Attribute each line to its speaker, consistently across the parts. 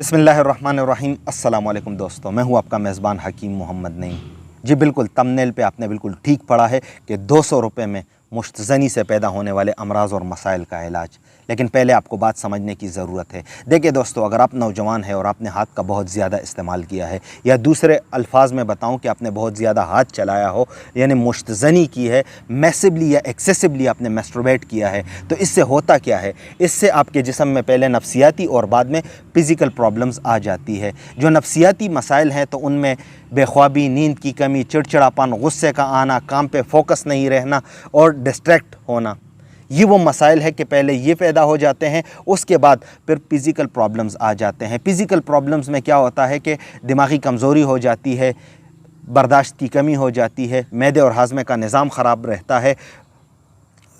Speaker 1: बिस्मिल्लाहिर्रहमानिर्रहीम। अस्सलाम वालेकुम दोस्तों, मैं हूं आपका मेज़बान हकीम मोहम्मद नईम। जी बिल्कुल, थंबनेल पे आपने बिल्कुल ठीक पढ़ा है कि 200 रुपये में मुश्तज़नी से पैदा होने वाले अमराज़ और मसाइल का इलाज। लेकिन पहले आपको बात समझने की ज़रूरत है। देखिए दोस्तों, अगर आप नौजवान हैं और आपने हाथ का बहुत ज़्यादा इस्तेमाल किया है, या दूसरे अल्फाज में बताऊं कि आपने बहुत ज़्यादा हाथ चलाया हो, यानी मुश्तज़नी की है, मैसिवली या एक्सेसिवली आपने मैस्टरबेट किया है, तो इससे होता क्या है? इससे आपके जिस्म में पहले नफ्सियाती और बाद में फ़िज़िकल प्रॉब्लम्स आ जाती है। जो नफ्सियाती मसाइल हैं तो उनमें बेख्वाबी, नींद की कमी, चिड़चिड़ापन, गुस्से का आना, काम पे फोकस नहीं रहना और डिस्ट्रैक्ट होना, ये वो मसाइल है कि पहले ये पैदा हो जाते हैं, उसके बाद फिर फ़िज़िकल प्रॉब्लम्स आ जाते हैं। फ़िज़िकल प्रॉब्लम्स में क्या होता है कि दिमागी कमज़ोरी हो जाती है, बर्दाश्त की कमी हो जाती है, मैदे और हाज़मे का निज़ाम ख़राब रहता है,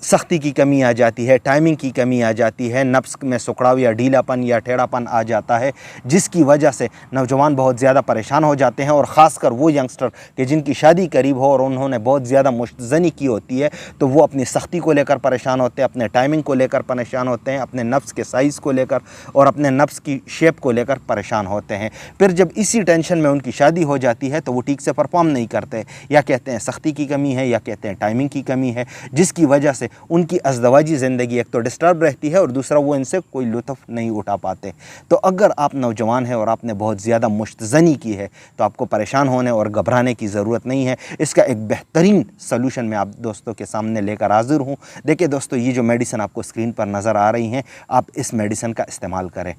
Speaker 1: सख्ती की कमी आ जाती है, टाइमिंग की कमी आ जाती है, नफ्स में सुकड़ाव या ढीलापन या टेढ़ापन आ जाता है, जिसकी वजह से नौजवान बहुत ज़्यादा परेशान हो जाते हैं। और ख़ासकर वो यंगस्टर कि जिनकी शादी करीब हो और उन्होंने बहुत ज़्यादा मुश्तज़नी की होती है, तो वो अपनी सख्ती को लेकर परेशान होते हैं, अपने टाइमिंग को लेकर परेशान होते हैं, अपने नफ्स के साइज़ को लेकर और अपने नफ्स की शेप को लेकर परेशान होते हैं। फिर जब इसी टेंशन में उनकी शादी हो जाती है तो वो ठीक से परफॉर्म नहीं करते, या कहते हैं सख्ती की कमी है, या कहते हैं टाइमिंग की कमी है, जिसकी वजह से उनकी अज़दवाजी ज़िंदगी एक तो डिस्टर्ब रहती है और दूसरा वो इनसे कोई लुत्फ़ नहीं उठा पाते। तो अगर आप नौजवान हैं और आपने बहुत ज़्यादा मुश्तज़नी की है तो आपको परेशान होने और घबराने की ज़रूरत नहीं है। इसका एक बेहतरीन सलूशन मैं आप दोस्तों के सामने लेकर हाज़िर हूँ। देखिए दोस्तों, ये जो मेडिसिन आपको स्क्रीन पर नज़र आ रही हैं, आप इस मेडिसिन का इस्तेमाल करें।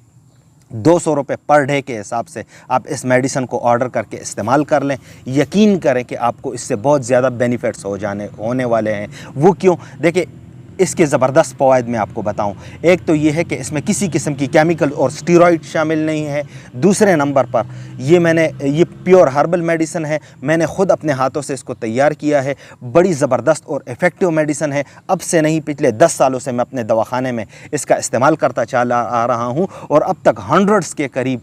Speaker 1: 200 रुपये पर डे के हिसाब से आप इस मेडिसिन को ऑर्डर करके इस्तेमाल कर लें। यकीन करें कि आपको इससे बहुत ज़्यादा बेनिफिट्स होने वाले हैं। वो क्यों? देखिए, इसके ज़बरदस्त फ़वाइद मैं आपको बताऊं। एक तो ये है कि इसमें किसी किस्म की केमिकल और स्टेरॉइड शामिल नहीं है। दूसरे नंबर पर ये प्योर हर्बल मेडिसिन है। मैंने ख़ुद अपने हाथों से इसको तैयार किया है। बड़ी ज़बरदस्त और इफ़ेक्टिव मेडिसिन है। अब से नहीं, पिछले 10 सालों से मैं अपने दवाखाने में इसका इस्तेमाल करता चला आ रहा हूँ और अब तक हंड्रेड्स के करीब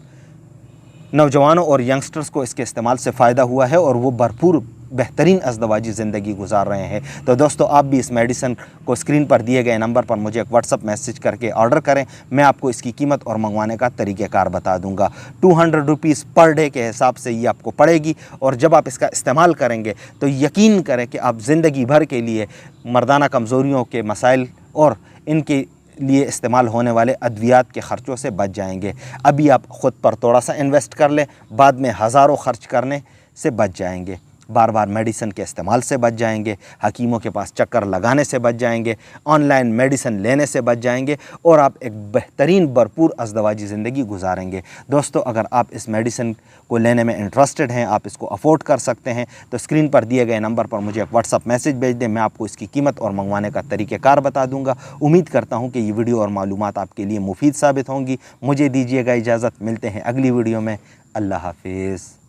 Speaker 1: नौजवानों और यंगस्टर्स को इसके इस्तेमाल से फ़ायदा हुआ है और वो भरपूर बेहतरीन अज़दवाजी ज़िंदगी गुजार रहे हैं। तो दोस्तों, आप भी इस मेडिसिन को स्क्रीन पर दिए गए नंबर पर मुझे एक व्हाट्सअप मैसेज करके ऑर्डर करें। मैं आपको इसकी कीमत और मंगवाने का तरीक़ेकार बता दूंगा। 200 रुपीज़ पर डे के हिसाब से ये आपको पड़ेगी। और जब आप इसका इस्तेमाल करेंगे तो यकीन करें कि आप ज़िंदगी भर के लिए मर्दाना कमज़ोरियों के मसाइल और इनके लिए इस्तेमाल होने वाले अद्वियात के ख़र्चों से बच जाएंगे। अभी आप ख़ुद पर थोड़ा सा इन्वेस्ट कर लें, बाद में हज़ारों खर्च करने से बच जाएंगे, बार बार मेडिसिन के इस्तेमाल से बच जाएंगे, हकीमों के पास चक्कर लगाने से बच जाएंगे, ऑनलाइन मेडिसिन लेने से बच जाएंगे और आप एक बेहतरीन भरपूर अज़दवाजी ज़िंदगी गुजारेंगे। दोस्तों, अगर आप इस मेडिसिन को लेने में इंटरेस्टेड हैं, आप इसको अफोर्ड कर सकते हैं, तो स्क्रीन पर दिए गए नंबर पर मुझे एक व्हाट्सअप मैसेज भेज दें। मैं आपको इसकी कीमत और मंगवाने का तरीक़ेकार बता दूँगा। उम्मीद करता हूँ कि ये वीडियो और मालूमात आपके लिए मुफीद साबित होंगी। मुझे दीजिएगा इजाज़त, मिलते हैं अगली वीडियो में। अल्लाह हाफिज़।